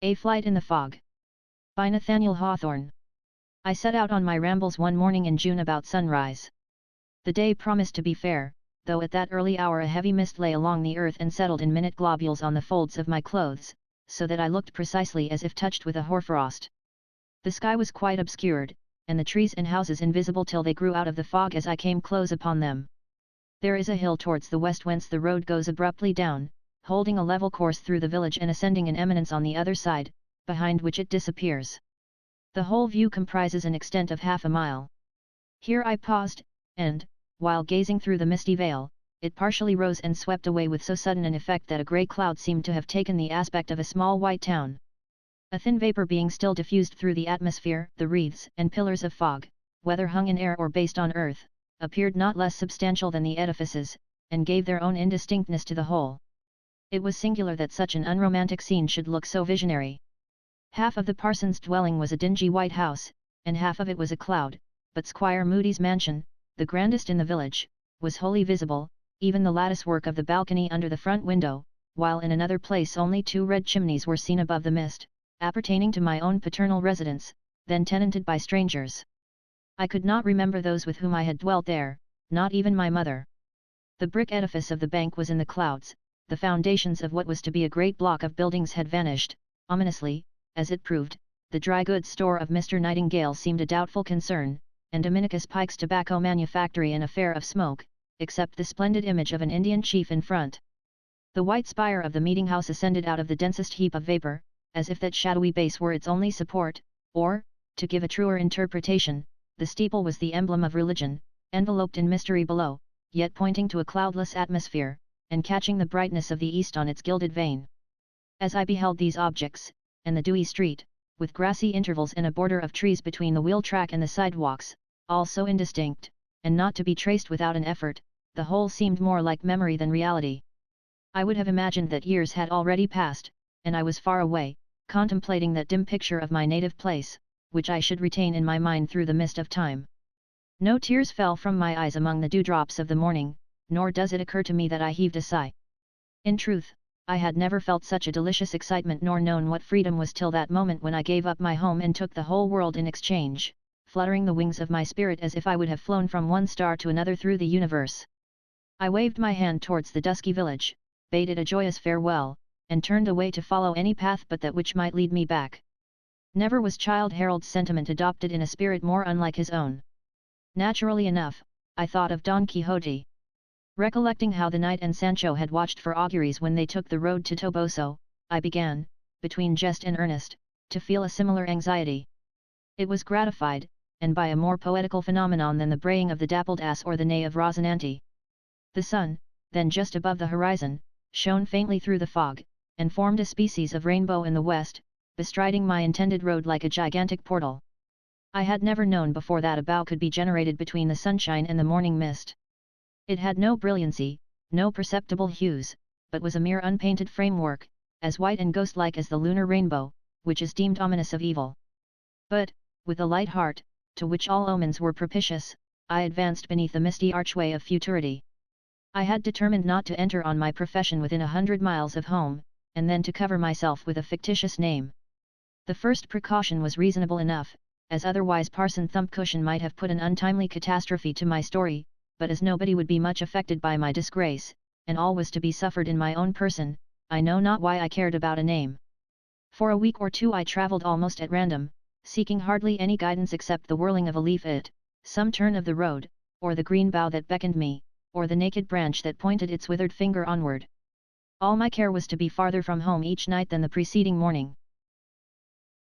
A Flight in the Fog. By Nathaniel Hawthorne. I set out on my rambles one morning in June about sunrise. The day promised to be fair, though at that early hour a heavy mist lay along the earth and settled in minute globules on the folds of my clothes, so that I looked precisely as if touched with a hoarfrost. The sky was quite obscured, and the trees and houses invisible till they grew out of the fog as I came close upon them. There is a hill towards the west whence the road goes abruptly down, holding a level course through the village and ascending an eminence on the other side, behind which it disappears. The whole view comprises an extent of half a mile. Here I paused, and, while gazing through the misty veil, it partially rose and swept away with so sudden an effect that a grey cloud seemed to have taken the aspect of a small white town. A thin vapour being still diffused through the atmosphere, the wreaths and pillars of fog, whether hung in air or based on earth, appeared not less substantial than the edifices, and gave their own indistinctness to the whole. It was singular that such an unromantic scene should look so visionary. Half of the parson's dwelling was a dingy white house, and half of it was a cloud, but Squire Moody's mansion, the grandest in the village, was wholly visible, even the lattice work of the balcony under the front window, while in another place only two red chimneys were seen above the mist, appertaining to my own paternal residence, then tenanted by strangers. I could not remember those with whom I had dwelt there, not even my mother. The brick edifice of the bank was in the clouds, the foundations of what was to be a great block of buildings had vanished, ominously. As it proved, the dry goods store of Mr. Nightingale seemed a doubtful concern, and Dominicus Pike's tobacco manufactory an affair of smoke, except the splendid image of an Indian chief in front. The white spire of the meeting-house ascended out of the densest heap of vapour, as if that shadowy base were its only support, or, to give a truer interpretation, the steeple was the emblem of religion, enveloped in mystery below, yet pointing to a cloudless atmosphere, and catching the brightness of the east on its gilded vein. As I beheld these objects, and the dewy street, with grassy intervals and a border of trees between the wheel track and the sidewalks, all so indistinct, and not to be traced without an effort, the whole seemed more like memory than reality. I would have imagined that years had already passed, and I was far away, contemplating that dim picture of my native place, which I should retain in my mind through the mist of time. No tears fell from my eyes among the dewdrops of the morning, nor does it occur to me that I heaved a sigh. In truth, I had never felt such a delicious excitement nor known what freedom was till that moment when I gave up my home and took the whole world in exchange, fluttering the wings of my spirit as if I would have flown from one star to another through the universe. I waved my hand towards the dusky village, bade it a joyous farewell, and turned away to follow any path but that which might lead me back. Never was Childe Harold's sentiment adopted in a spirit more unlike his own. Naturally enough, I thought of Don Quixote. Recollecting how the knight and Sancho had watched for auguries when they took the road to Toboso, I began, between jest and earnest, to feel a similar anxiety. It was gratified, and by a more poetical phenomenon than the braying of the dappled ass or the neigh of Rosinante. The sun, then just above the horizon, shone faintly through the fog, and formed a species of rainbow in the west, bestriding my intended road like a gigantic portal. I had never known before that a bow could be generated between the sunshine and the morning mist. It had no brilliancy, no perceptible hues, but was a mere unpainted framework, as white and ghost-like as the lunar rainbow, which is deemed ominous of evil. But, with a light heart, to which all omens were propitious, I advanced beneath the misty archway of futurity. I had determined not to enter on my profession within 100 miles of home, and then to cover myself with a fictitious name. The first precaution was reasonable enough, as otherwise Parson Thumpcushion might have put an untimely catastrophe to my story, but as nobody would be much affected by my disgrace, and all was to be suffered in my own person, I know not why I cared about a name. For a week or two I travelled almost at random, seeking hardly any guidance except the whirling of a leaf at some turn of the road, or the green bough that beckoned me, or the naked branch that pointed its withered finger onward. All my care was to be farther from home each night than the preceding morning.